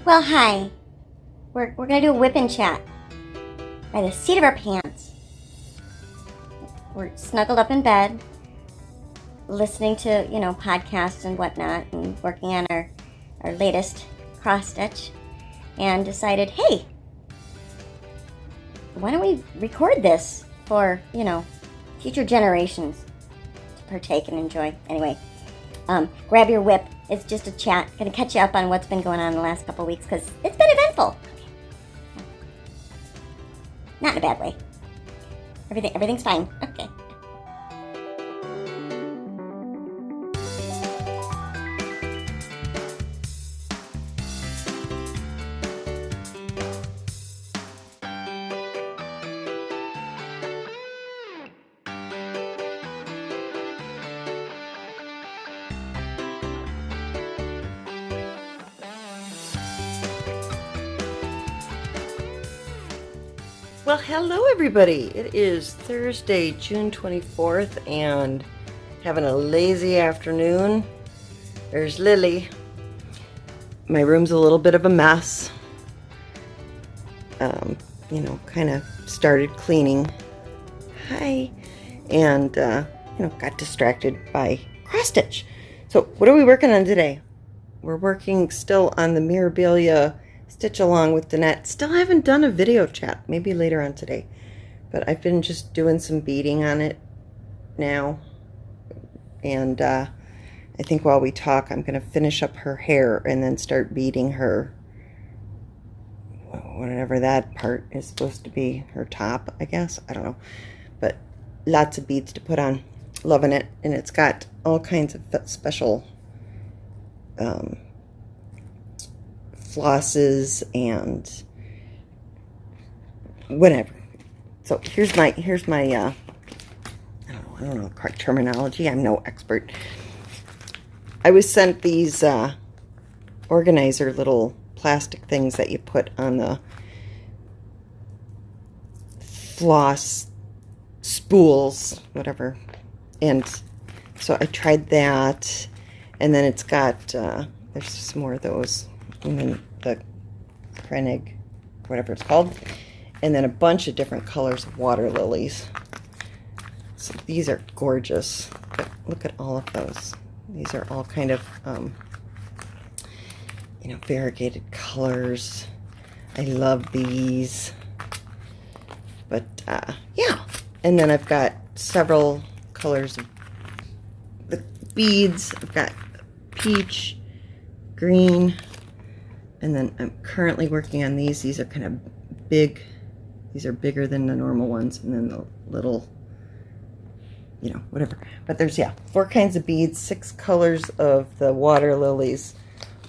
Well, hi. We're gonna do a WIP chat by the seat of our pants. We're snuggled up in bed, listening to, podcasts and whatnot, and working on our latest cross stitch, and decided, hey, why don't we record this for, future generations to partake and enjoy. Anyway, grab your WIP. It's just a chat. Gonna catch you up on what's been going on in the last couple weeks because it's been eventful. Not in a bad way. Everything's fine. Okay. Well, hello everybody. It is Thursday, June 24th, and having a lazy afternoon. There's Lily. My room's a little bit of a mess. Kind of started cleaning. Hi. And, got distracted by cross stitch. So what are we working on today? We're working still on the Mirabilia stitch along with the net. Still haven't done a video chat, maybe later on today, but I've been just doing some beading on it now, and I think while we talk I'm gonna finish up her hair and then start beading her, whatever that part is supposed to be, her top, I guess. I don't know, but lots of beads to put on. Loving it. And it's got all kinds of special flosses and whatever. So here's my I don't know the correct terminology. I'm no expert. I was sent these organizer little plastic things that you put on the floss spools, whatever. And so I tried that, and then it's got there's some more of those, and then the Krenig, whatever it's called, and then a bunch of different colors of water lilies. So these are gorgeous. Look at all of those. These are all kind of variegated colors. I love these. But yeah, and then I've got several colors of the beads. I've got peach, green, and then I'm currently working on these. These are kind of big. These are bigger than the normal ones, and then the little, whatever. But there's, 4 kinds of beads, 6 colors of the water lilies,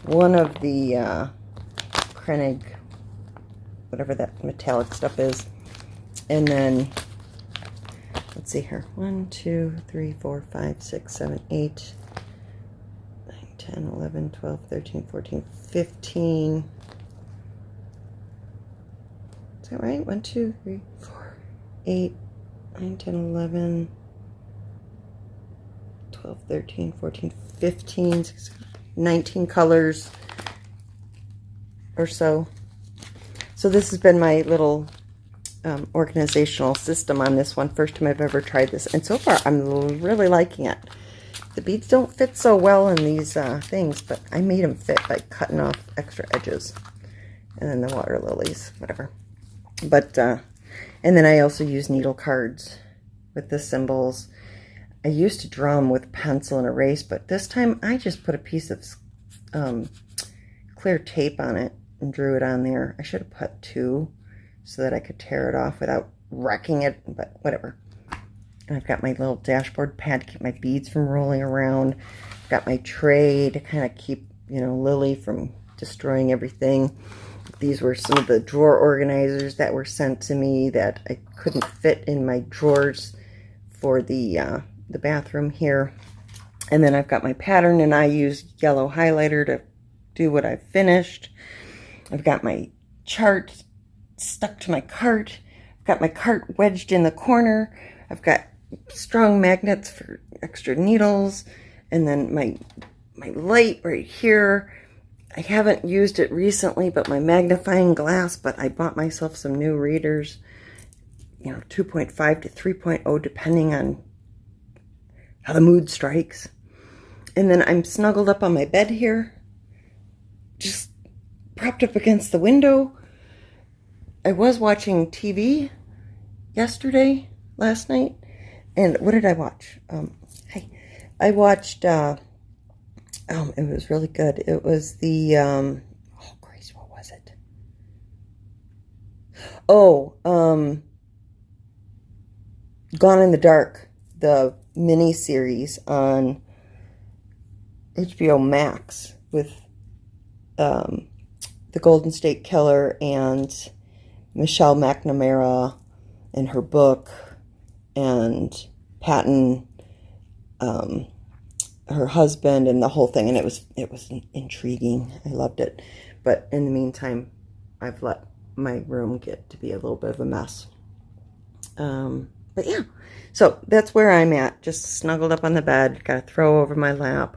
1 of the Krenig, whatever that metallic stuff is, and then let's see here, 1, 2, 3, 4, 5, 6, 7, 8, 9, 10, 11, 12, 13, 14, 15. Is that right? 1, 2, 3, 4, 8, 9, 10, 11, 12, 13, 14, 15, 16, 19 colors or so. So this has been my little organizational system on this one. First time I've ever tried this, and so far I'm really liking it. The beads don't fit so well in these things, but I made them fit by cutting off extra edges. And then the water lilies, whatever. But and then I also use needle cards with the symbols. I used to draw them with pencil and erase, but this time I just put a piece of clear tape on it and drew it on there. I should have put 2 so that I could tear it off without wrecking it, but whatever. And I've got my little dashboard pad to keep my beads from rolling around. I've got my tray to kind of keep, Lily from destroying everything. These were some of the drawer organizers that were sent to me that I couldn't fit in my drawers for the bathroom here. And then I've got my pattern, and I used yellow highlighter to do what I've finished. I've got my chart stuck to my cart. I've got my cart wedged in the corner. I've got strong magnets for extra needles, and then my light right here, I haven't used it recently, but my magnifying glass, but I bought myself some new readers, 2.5 to 3.0, depending on how the mood strikes. And then I'm snuggled up on my bed here, just propped up against the window. I was watching TV last night, and what did I watch? I watched, it was really good. It was the, oh, Grace, what was it? Oh, Gone in the Dark, the mini-series on HBO Max with the Golden State Killer and Michelle McNamara and her book, and Patton, her husband, and the whole thing. And it was intriguing. I loved it. But in the meantime, I've let my room get to be a little bit of a mess. But yeah, so that's where I'm at. Just snuggled up on the bed, got a throw over my lap,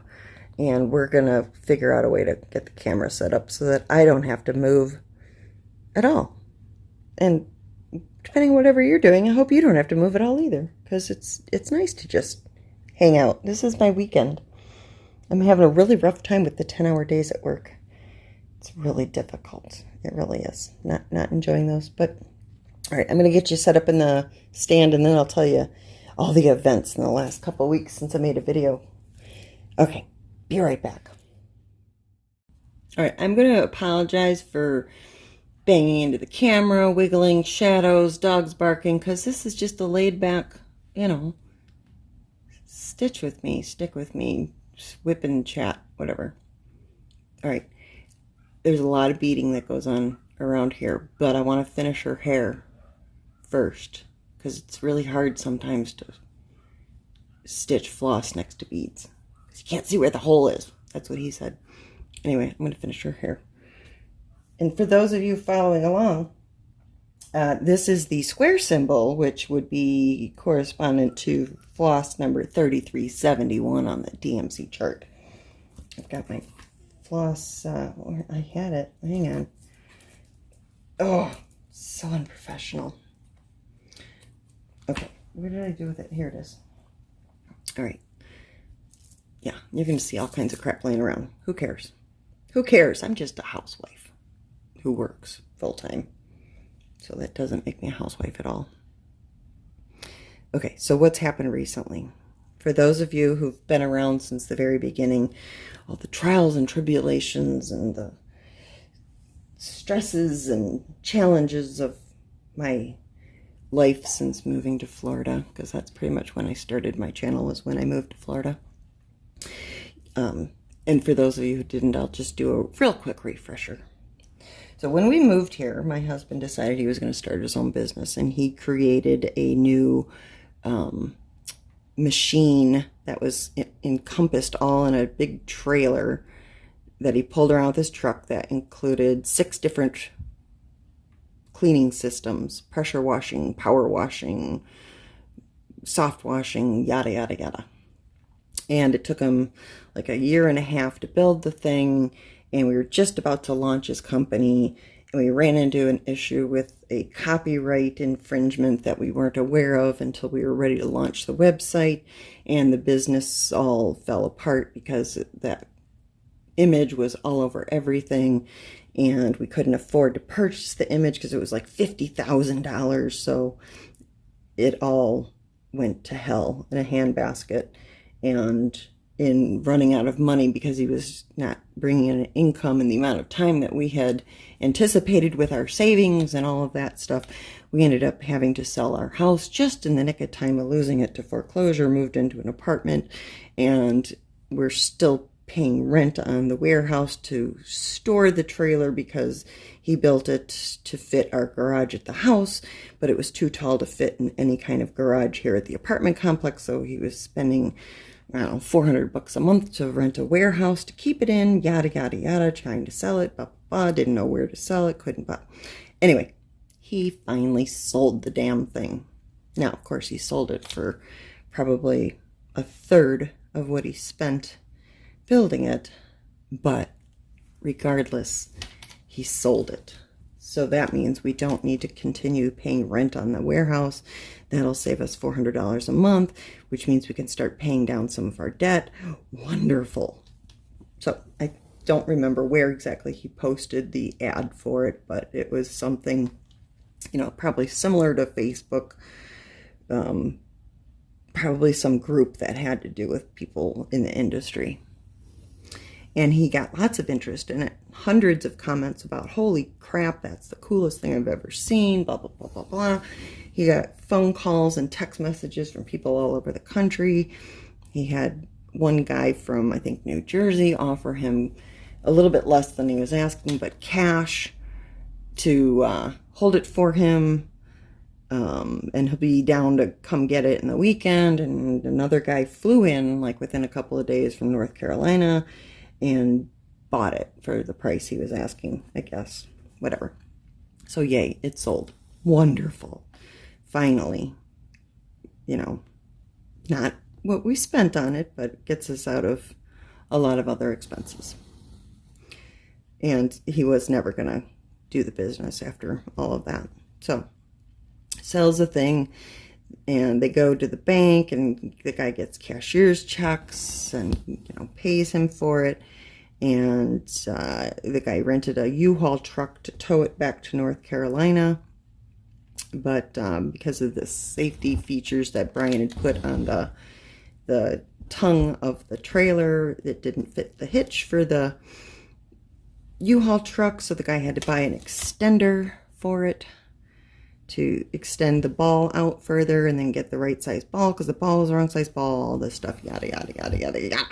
and we're going to figure out a way to get the camera set up so that I don't have to move at all. And depending on whatever you're doing, I hope you don't have to move at all either, because it's nice to just hang out. This is my weekend. I'm having a really rough time with the 10-hour days at work. It's really difficult. It really is. Not enjoying those, but all right, I'm going to get you set up in the stand, and then I'll tell you all the events in the last couple of weeks since I made a video. Okay, be right back. All right, I'm going to apologize for banging into the camera, wiggling, shadows, dogs barking, because this is just a laid back, stitch with me, stick with me, WIP and chat, whatever. All right, there's a lot of beading that goes on around here, but I want to finish her hair first, because it's really hard sometimes to stitch floss next to beads. You can't see where the hole is. That's what he said. Anyway, I'm going to finish her hair. And for those of you following along, this is the square symbol, which would be correspondent to floss number 3371 on the DMC chart. I've got my floss, where I had it. Hang on. Oh, so unprofessional. Okay, where did I do with it? Here it is. All right. Yeah, you're going to see all kinds of crap laying around. Who cares? Who cares? I'm just a housewife who works full-time. So that doesn't make me a housewife at all. Okay, so what's happened recently? For those of you who've been around since the very beginning, all the trials and tribulations and the stresses and challenges of my life since moving to Florida, because that's pretty much when I started my channel, was when I moved to Florida. And for those of you who didn't, I'll just do a real quick refresher. So when we moved here, my husband decided he was going to start his own business, and he created a new machine that was encompassed all in a big trailer that he pulled around with his truck that included 6 different cleaning systems: pressure washing, power washing, soft washing, yada, yada, yada. And it took him like a year and a half to build the thing, and we were just about to launch his company, and we ran into an issue with a copyright infringement that we weren't aware of until we were ready to launch the website, and the business all fell apart because that image was all over everything, and we couldn't afford to purchase the image because it was like $50,000, so it all went to hell in a handbasket. And in running out of money because he was not bringing in an income in the amount of time that we had anticipated with our savings and all of that stuff, we ended up having to sell our house just in the nick of time of losing it to foreclosure, moved into an apartment, and we're still paying rent on the warehouse to store the trailer because he built it to fit our garage at the house, but it was too tall to fit in any kind of garage here at the apartment complex, so he was spending, I don't know, $400 a month to rent a warehouse to keep it in, yada, yada, yada, trying to sell it, blah, blah, blah, didn't know where to sell it, couldn't buy. Anyway, he finally sold the damn thing. Now, of course, he sold it for probably a third of what he spent building it, but regardless, he sold it. So that means we don't need to continue paying rent on the warehouse. That'll save us $400 a month, which means we can start paying down some of our debt. Wonderful. So I don't remember where exactly he posted the ad for it, but it was something, you know, probably similar to Facebook, probably some group that had to do with people in the industry. And he got lots of interest in it, hundreds of comments about, holy crap, that's the coolest thing I've ever seen, blah, blah, blah, blah, blah. He got phone calls and text messages from people all over the country. He had one guy from, I think, New Jersey offer him a little bit less than he was asking, but cash to hold it for him. And he'll be down to come get it in the weekend. And another guy flew in, like, within a couple of days from North Carolina and bought it for the price he was asking, I guess. Whatever. So, yay, it sold. Wonderful. Finally. You know, not what we spent on it, but it gets us out of a lot of other expenses. And he was never going to do the business after all of that. So, sells the thing, and they go to the bank, and the guy gets cashier's checks and, you know, pays him for it. And the guy rented a U-Haul truck to tow it back to North Carolina. But because of the safety features that Brian had put on the tongue of the trailer, it didn't fit the hitch for the U-Haul truck, so the guy had to buy an extender for it to extend the ball out further and then get the right size ball because the ball was the wrong size ball, all this stuff, yada, yada, yada, yada, yada.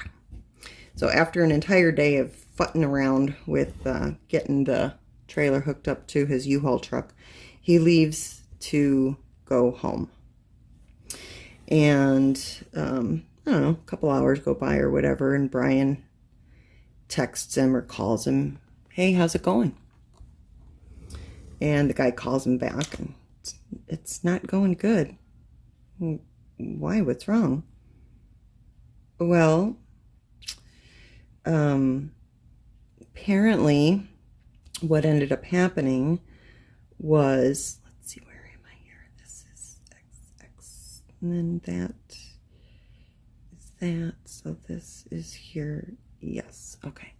So after an entire day of futting around with getting the trailer hooked up to his U-Haul truck, he leaves to go home. And, I don't know, a couple hours go by or whatever, and Brian texts him or calls him, hey, how's it going? And the guy calls him back, and it's not going good. Why? What's wrong? Well, apparently what ended up happening was, let's see, where am I here? This is XX, and then that is that, so this is here. Yes, okay.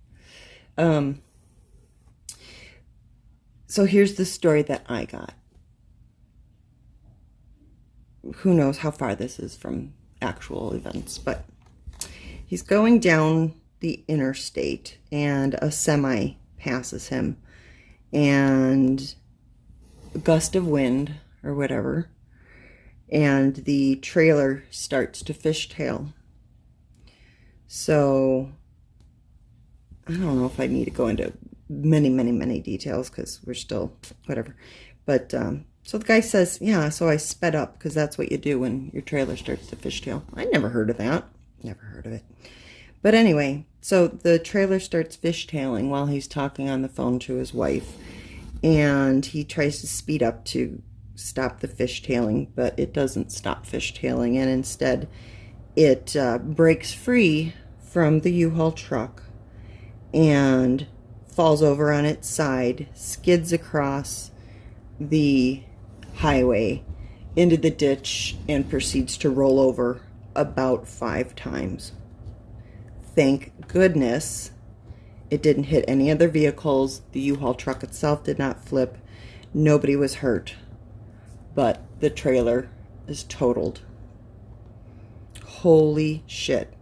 So here's the story that I got. Who knows how far this is from actual events, but he's going down the interstate and a semi passes him, and a gust of wind or whatever, and the trailer starts to fishtail. So I don't know if I need to go into many details because we're still whatever, but so the guy says, yeah, so I sped up because that's what you do when your trailer starts to fishtail. I never heard of that. Never heard of it. But anyway, so the trailer starts fishtailing while he's talking on the phone to his wife, and he tries to speed up to stop the fishtailing, but it doesn't stop fishtailing, and instead it breaks free from the U-Haul truck and falls over on its side, skids across the highway into the ditch, and proceeds to roll over about 5 times. Thank goodness it didn't hit any other vehicles. The U-Haul truck itself did not flip. Nobody was hurt, but the trailer is totaled. Holy shit.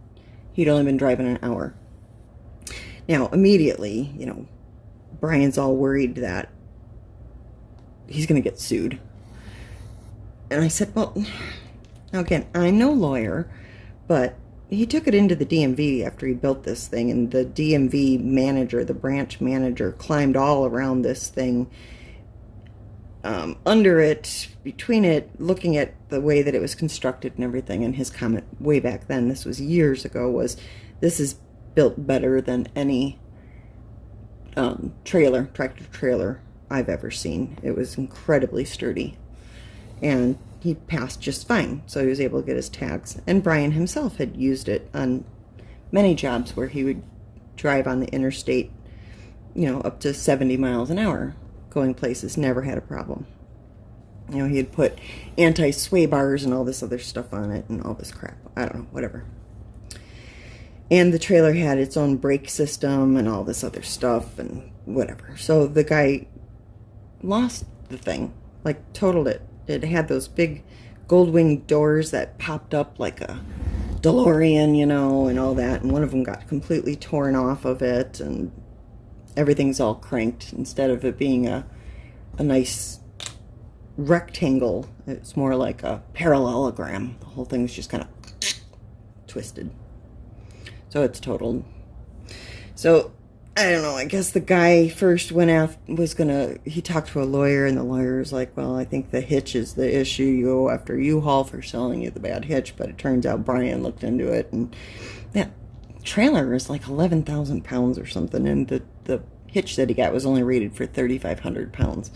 He'd only been driving an hour. Now, immediately, you know, Brian's all worried that he's going to get sued. And I said, well, now again, I'm no lawyer, but he took it into the DMV after he built this thing, and the DMV manager, the branch manager, climbed all around this thing, under it, between it, looking at the way that it was constructed and everything. And his comment way back then, this was years ago, was, this is built better than any tractor trailer I've ever seen. It was incredibly sturdy, and he passed just fine, so he was able to get his tags. And Brian himself had used it on many jobs where he would drive on the interstate up to 70 miles an hour going places. Never had a problem. He had put anti-sway bars and all this other stuff on it and all this crap. I don't know, whatever. And the trailer had its own brake system and all this other stuff and whatever. So the guy lost the thing, like totaled it. It had those big gold wing doors that popped up like a DeLorean, and all that. And one of them got completely torn off of it, and everything's all cranked. Instead of it being a nice rectangle, it's more like a parallelogram. The whole thing's just kind of twisted. So it's totaled. So I don't know, I guess the guy first went out, he talked to a lawyer, and the lawyer was like, well, I think the hitch is the issue. You go after U-Haul for selling you the bad hitch. But it turns out Brian looked into it, and that trailer is like 11,000 pounds or something, and the hitch that he got was only rated for 3,500 pounds.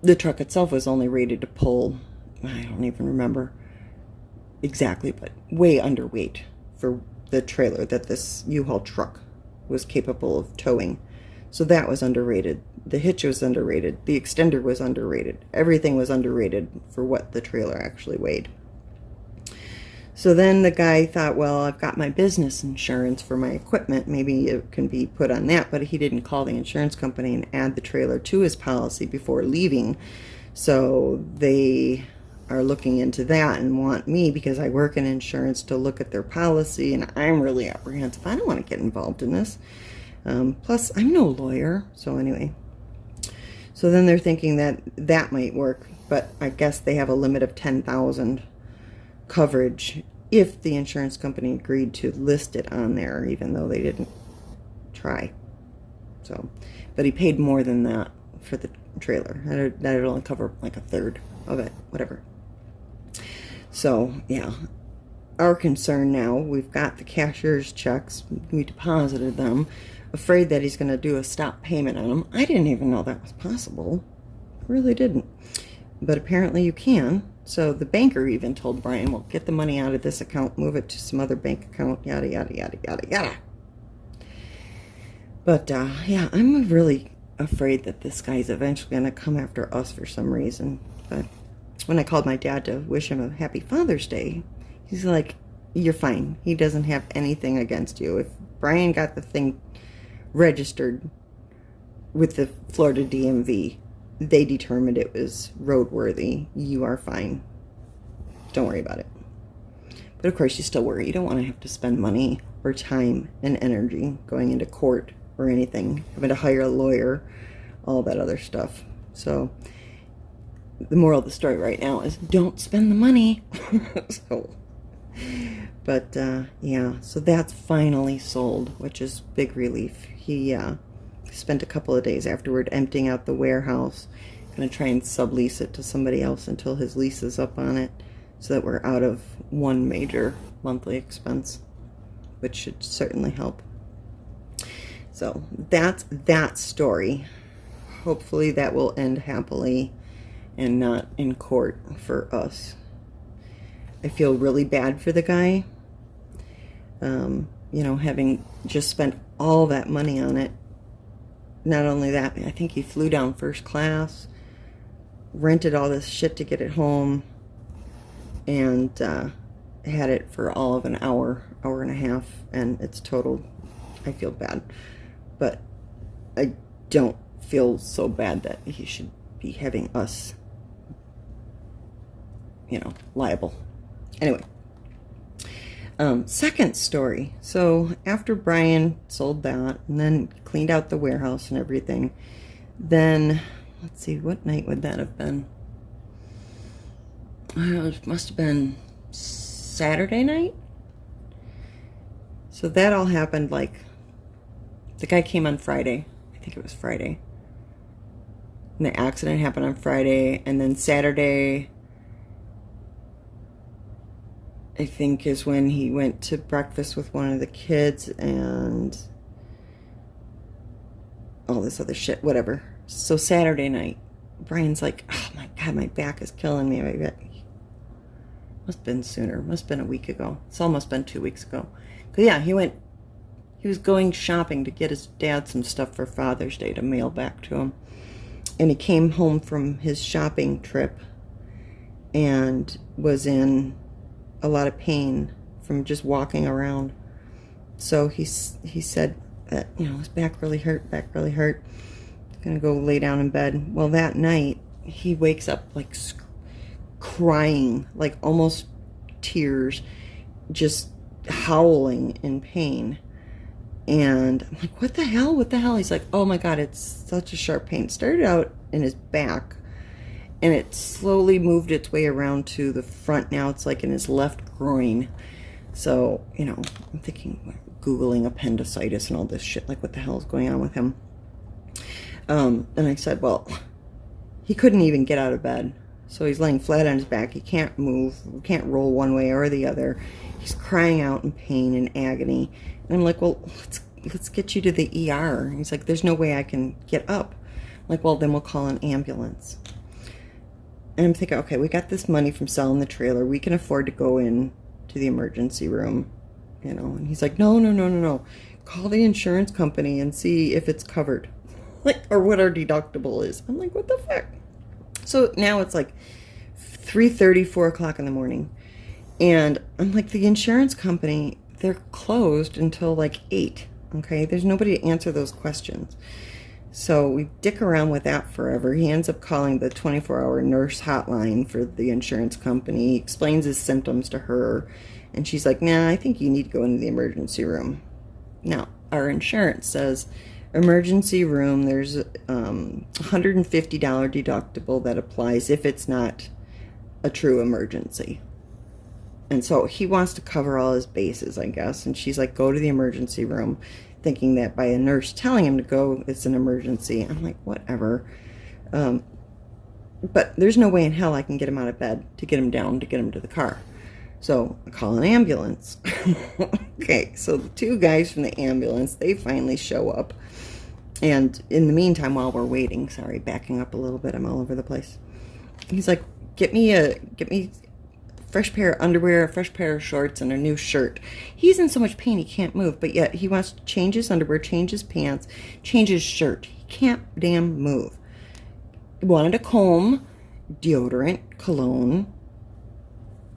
The truck itself was only rated to pull, I don't even remember exactly, but way underweight for the trailer that this U-Haul truck was capable of towing. So that was underrated. The hitch was underrated. The extender was underrated. Everything was underrated for what the trailer actually weighed. So then the guy thought, well, I've got my business insurance for my equipment. Maybe it can be put on that. But he didn't call the insurance company and add the trailer to his policy before leaving. So they are looking into that and want me, because I work in insurance, to look at their policy. And I'm really apprehensive. I don't want to get involved in this. Plus, I'm no lawyer. So anyway. So then they're thinking that that might work. But I guess they have a limit of 10,000 coverage if the insurance company agreed to list it on there, even though they didn't try. So, but he paid more than that for the trailer. That'd only cover like a third of it, whatever. So yeah, our concern now, we've got the cashier's checks, we deposited them, afraid that he's going to do a stop payment on them. I didn't even know that was possible. I really didn't. But apparently you can. So the banker even told Brian, well, get the money out of this account, move it to some other bank account, yada, yada, yada, yada, yada. But, yeah, I'm really afraid that this guy's eventually going to come after us for some reason. But when I called my dad to wish him a happy Father's Day, he's like, you're fine. He doesn't have anything against you. If Brian got the thing registered with the Florida DMV, they determined it was roadworthy. You are fine. Don't worry about it. But of course, you still worry. You don't want to have to spend money or time and energy going into court or anything, having to hire a lawyer, all that other stuff. So the moral of the story right now is don't spend the money. But yeah, so that's finally sold, which is big relief. He spent a couple of days afterward emptying out the warehouse. Going to try and sublease it to somebody else until his lease is up on it, so that we're out of one major monthly expense, which should certainly help. So that's that story. Hopefully that will end happily and not in court for us. I feel really bad for the guy. Having just spent all that money on it. Not only that, I think he flew down first class, rented all this shit to get it home, and had it for all of an hour and a half, and it's totaled. I feel bad, but I don't feel so bad that he should be having us, liable. Anyway, second story. So after Brian sold that and then cleaned out the warehouse and everything, then let's see, what night would that have been? It must have been Saturday night. So that all happened, like, the guy came on Friday. I think it was Friday. And the accident happened on Friday, and then Saturday, I think, is when he went to breakfast with one of the kids and all this other shit, whatever. So Saturday night, Brian's like, oh my God, my back is killing me. Must have been sooner. Must have been a week ago. It's almost been 2 weeks ago. Because, yeah, he went He was going shopping to get his dad some stuff for Father's Day to mail back to him. And he came home from his shopping trip and was in a lot of pain from just walking around. So he said that, his back really hurt, He's gonna go lay down in bed. Well, that night, he wakes up like crying, like almost tears, just howling in pain. And I'm like, what the hell? He's like, oh my God, it's such a sharp pain. It started out in his back, and it slowly moved its way around to the front. Now it's like in his left groin. So, I'm thinking, Googling appendicitis and all this shit, like what the hell is going on with him? And I said, well, he couldn't even get out of bed. So he's laying flat on his back. He can't move, can't roll one way or the other. He's crying out in pain and agony. And I'm like, well, let's get you to the ER. And he's like, there's no way I can get up. I'm like, well, then we'll call an ambulance. And I'm thinking, okay, we got this money from selling the trailer. We can afford to go in to the emergency room, And he's like, no. Call the insurance company and see if it's covered. Like, or what our deductible is. I'm like, what the fuck? So now it's like 3:30, 4 o'clock in the morning. And I'm like, the insurance company, they're closed until like 8. Okay, there's nobody to answer those questions. So we dick around with that forever. He ends up calling the 24-hour nurse hotline for the insurance company. He explains his symptoms to her. And she's like, nah, I think you need to go into the emergency room. Now, our insurance says, emergency room, there's a $150 deductible that applies if it's not a true emergency. And so he wants to cover all his bases, I guess. And she's like, go to the emergency room, thinking that by a nurse telling him to go, it's an emergency. I'm like, whatever. But there's no way in hell I can get him out of bed to get him down, to get him to the car. So I call an ambulance. Okay, so the two guys from the ambulance, they finally show up. And in the meantime, while we're waiting, sorry, backing up a little bit, I'm all over the place. He's like, get me a fresh pair of underwear, a fresh pair of shorts, and a new shirt. He's in so much pain he can't move, but yet he wants to change his underwear, change his pants, change his shirt. He can't damn move. He wanted a comb, deodorant, cologne.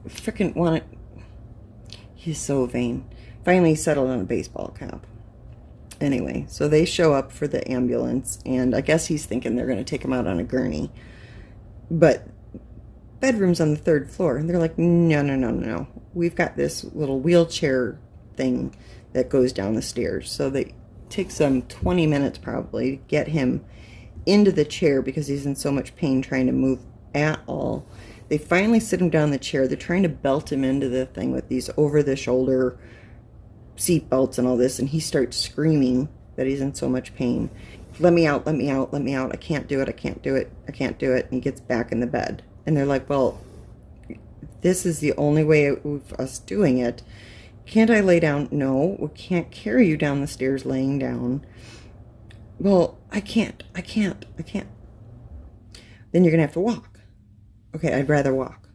Freaking wanted. He's so vain. Finally he settled on a baseball cap. Anyway, so they show up for the ambulance, and I guess he's thinking they're going to take him out on a gurney. But bedroom's on the 3rd floor, and they're like, no. We've got this little wheelchair thing that goes down the stairs. So they take some 20 minutes probably to get him into the chair because he's in so much pain trying to move at all. They finally sit him down in the chair. They're trying to belt him into the thing with these over-the-shoulder seat belts and all this, and he starts screaming that he's in so much pain. Let me out, let me out, let me out. I can't do it, I can't do it, I can't do it. And he gets back in the bed. And they're like, well, this is the only way of us doing it. Can't I lay down? No, we can't carry you down the stairs laying down. Well, I can't. Then you're going to have to walk. Okay, I'd rather walk.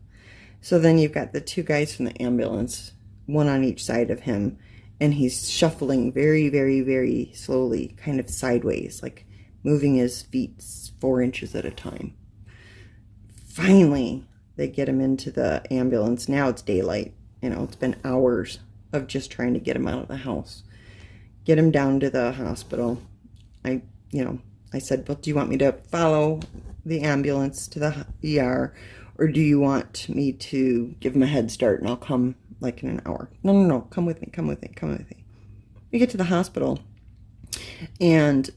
So then you've got the two guys from the ambulance, one on each side of him, and he's shuffling very, very, very slowly, kind of sideways, like moving his feet 4 inches at a time. Finally, they get him into the ambulance. Now it's daylight. It's been hours of just trying to get him out of the house. Get him down to the hospital. I said, well, do you want me to follow the ambulance to the ER, or do you want me to give him a head start and I'll come like in an hour? No, come with me. We get to the hospital, and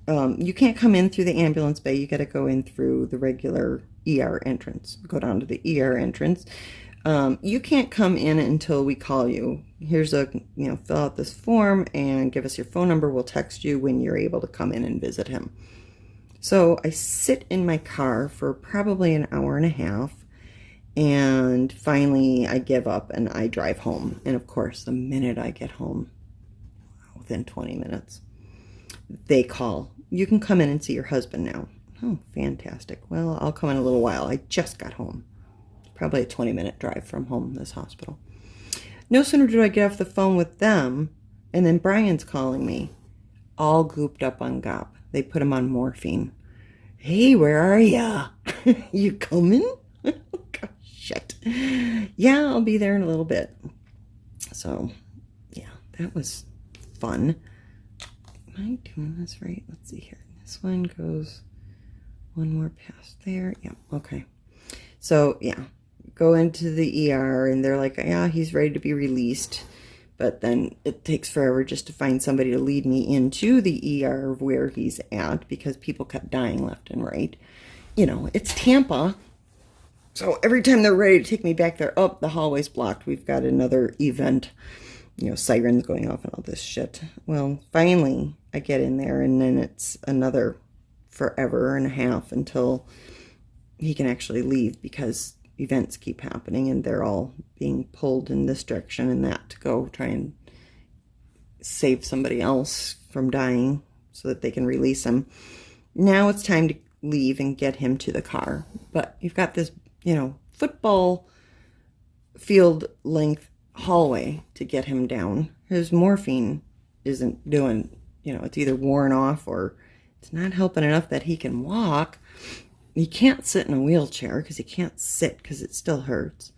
you can't come in through the ambulance bay. You got to go in through the regular ER entrance. Go down to the ER entrance. You can't come in until we call you. Here's a, fill out this form and give us your phone number. We'll text you when you're able to come in and visit him. So I sit in my car for probably an hour and a half, and finally I give up and I drive home. And of course, the minute I get home, within 20 minutes, they call. You can come in and see your husband now. Oh, fantastic. Well, I'll come in a little while. I just got home. Probably a 20-minute drive from home, this hospital. No sooner did I get off the phone with them And then Brian's calling me, all gooped up on GOP. They put him on morphine. Hey, where are ya? You coming? Gosh, shit. Yeah, I'll be there in a little bit. So, yeah, that was fun. Am I doing this right? Let's see here. This one goes one more past there. Yeah, okay. So, yeah, go into the ER, and they're like, yeah, he's ready to be released. But then it takes forever just to find somebody to lead me into the ER of where he's at, because people kept dying left and right. You know, it's Tampa. So every time they're ready to take me back there, oh, the hallway's blocked. We've got another event, you know, sirens going off and all this shit. Well, finally I get in there, and then it's another forever and a half until he can actually leave, because events keep happening and they're all being pulled in this direction and that to go try and save somebody else from dying so that they can release him. Now it's time to leave and get him to the car. But you've got this, you know, football field length hallway to get him down. His morphine isn't doing, you know, it's either worn off or it's not helping enough that he can walk. He can't sit in a wheelchair because he can't sit because it still hurts.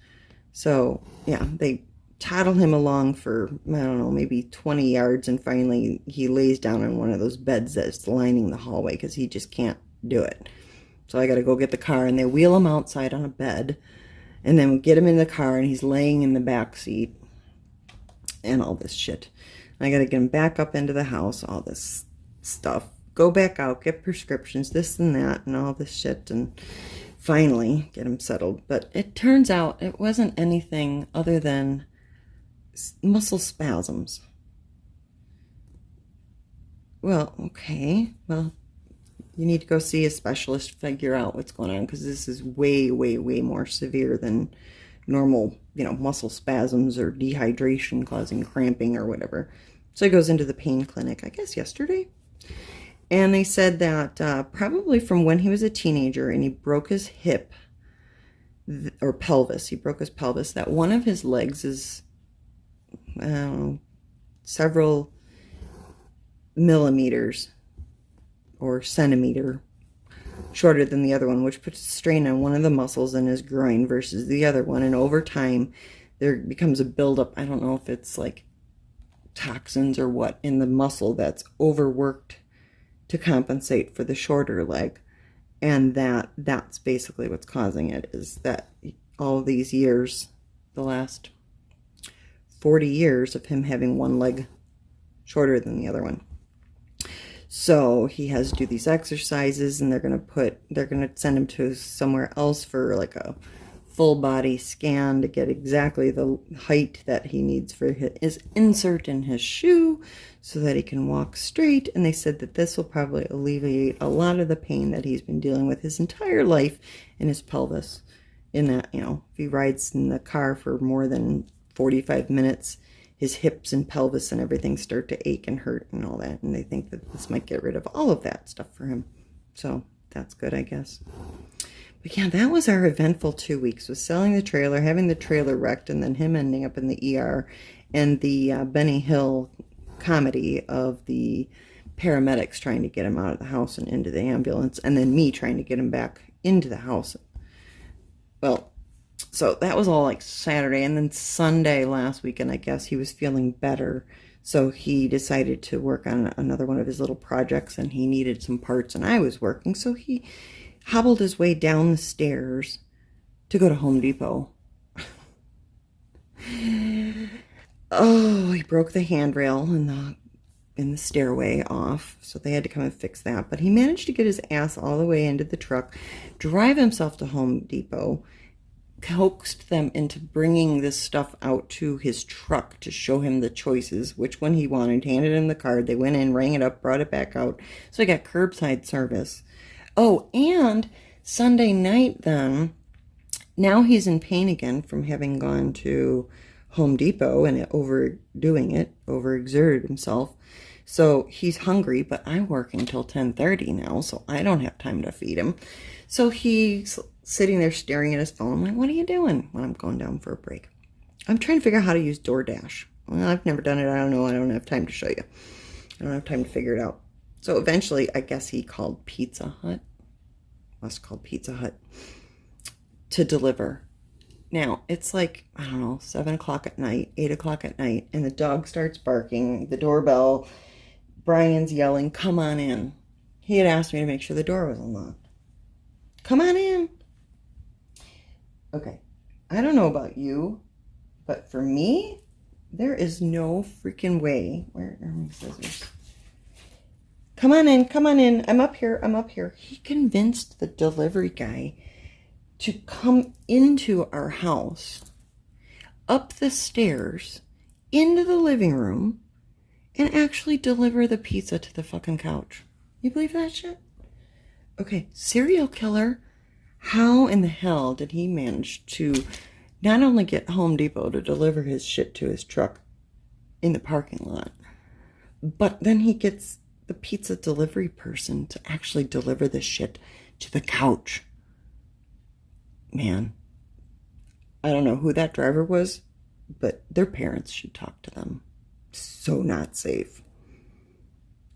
So, yeah, they toddle him along for, I don't know, maybe 20 yards, and finally he lays down on one of those beds that's lining the hallway because he just can't do it. So I got to go get the car, and they wheel him outside on a bed, and then get him in the car, and he's laying in the back seat and all this shit. I got to get him back up into the house, all this stuff. Go back out, get prescriptions, this and that, and all this shit, and finally get him settled. But it turns out it wasn't anything other than muscle spasms. Well, okay. Well, you need to go see a specialist to figure out what's going on, because this is way, way, way more severe than normal, you know, muscle spasms or dehydration causing cramping or whatever. So he goes into the pain clinic, I guess yesterday. And they said that probably from when he was a teenager and he broke his hip or pelvis, he broke his pelvis, that one of his legs is several millimeters or centimeter shorter than the other one, which puts a strain on one of the muscles in his groin versus the other one. And over time, there becomes a buildup. I don't know if it's like toxins or what in the muscle that's overworked to compensate for the shorter leg, and that's basically what's causing it, is that all these years, the last 40 years of him having one leg shorter than the other one. So he has to do these exercises, and they're going to send him to somewhere else for like a full body scan to get exactly the height that he needs for his insert in his shoe so that he can walk straight. And they said that this will probably alleviate a lot of the pain that he's been dealing with his entire life in his pelvis. In that, you know, if he rides in the car for more than 45 minutes, his hips and pelvis and everything start to ache and hurt and all that. And they think that this might get rid of all of that stuff for him. So that's good, I guess. But yeah, that was our eventful 2 weeks, was selling the trailer, having the trailer wrecked, and then him ending up in the ER, and the Benny Hill comedy of the paramedics trying to get him out of the house and into the ambulance, and then me trying to get him back into the house. Well, so that was all like Saturday, and then Sunday last weekend, I guess, he was feeling better. So he decided to work on another one of his little projects, and he needed some parts, and I was working, so he hobbled his way down the stairs to go to Home Depot. Oh, he broke the handrail in the stairway off, so they had to come and fix that. But he managed to get his ass all the way into the truck, drive himself to Home Depot, coaxed them into bringing this stuff out to his truck to show him the choices, which one he wanted, handed him the card. They went in, rang it up, brought it back out. So he got curbside service. Oh, and Sunday night then, now he's in pain again from having gone to Home Depot and overexerted himself. So he's hungry, but I'm working till 10:30 now, so I don't have time to feed him. So he's sitting there staring at his phone. I'm like, what are you doing? When I'm going down for a break. I'm trying to figure out how to use DoorDash. Well, I've never done it. I don't know. I don't have time to show you. I don't have time to figure it out. So eventually, I guess he called Pizza Hut. Must called Pizza Hut to deliver. Now, it's like, I don't know, 7 o'clock at night, 8 o'clock at night, and the dog starts barking, the doorbell, Brian's yelling, come on in. He had asked me to make sure the door was unlocked. Come on in. Okay, I don't know about you, but for me, there is no freaking way. Where are my scissors? Come on in, come on in. I'm up here, I'm up here. He convinced the delivery guy to come into our house, up the stairs, into the living room, and actually deliver the pizza to the fucking couch. You believe that shit? Okay, serial killer. How in the hell did he manage to not only get Home Depot to deliver his shit to his truck in the parking lot, but then he gets the pizza delivery person to actually deliver the shit to the couch? Man, I don't know who that driver was, but their parents should talk to them. So not safe.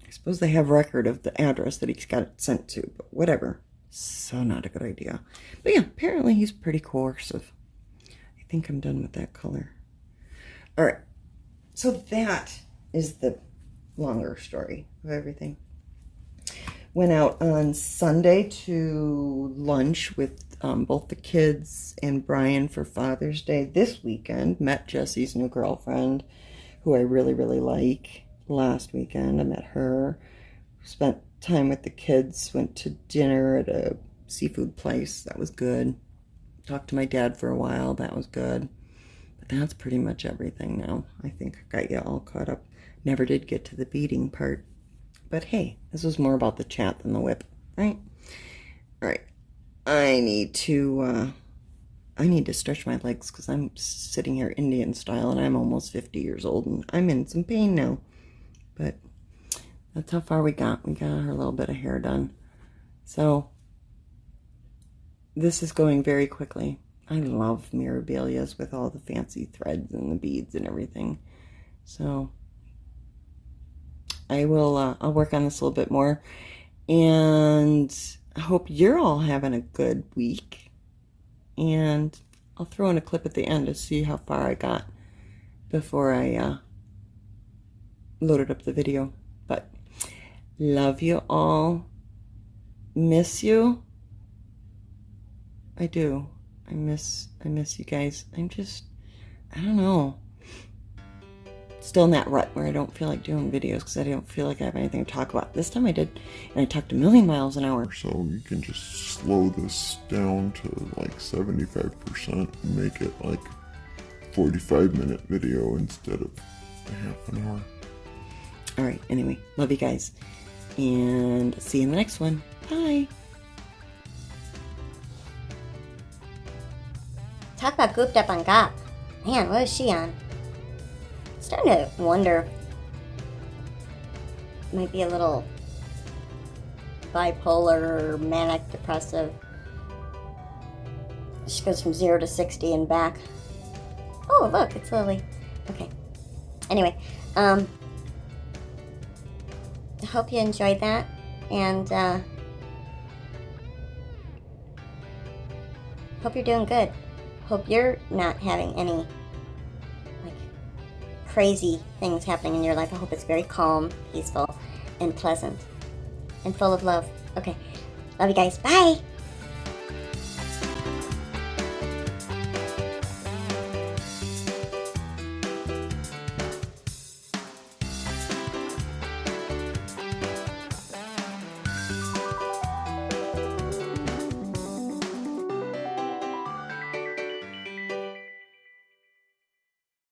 I suppose they have record of the address that he's got it sent to, but whatever. So not a good idea. But yeah, apparently he's pretty coercive. I think I'm done with that color. All right. So that is the longer story of everything. Went out on Sunday to lunch with both the kids and Brian for Father's Day this weekend. Met Jesse's new girlfriend, who I really, really like. Last weekend, I met her. Spent time with the kids. Went to dinner at a seafood place. That was good. Talked to my dad for a while. That was good. But that's pretty much everything now. I think I got you all caught up. Never did get to the beating part. But hey, this was more about the chat than the whip, right? All right. I need to stretch my legs because I'm sitting here Indian style and I'm almost 50 years old and I'm in some pain now. But that's how far we got. We got our little bit of hair done. So this is going very quickly. I love mirabilias with all the fancy threads and the beads and everything. So I will, I'll work on this a little bit more. And I hope you're all having a good week. And I'll throw in a clip at the end to see how far I got before I loaded up the video. But love you all. Miss you. I do. I miss you guys. I don't know. Still in that rut where I don't feel like doing videos because I don't feel like I have anything to talk about. This time I did, and I talked a million miles an hour. So you can just slow this down to like 75% and make it like 45-minute video instead of a half an hour. Alright, anyway, love you guys. And see you in the next one. Bye. Talk about gooped up on GOP. Man, what is she on? Starting to wonder. Might be a little bipolar, manic, depressive. She goes from 0 to 60 and back. Oh, look, it's Lily. Okay. Anyway, I hope you enjoyed that, and hope you're doing good. Hope you're not having any crazy things happening in your life. I hope it's very calm, peaceful, and pleasant, and full of love. Okay. Love you guys. Bye!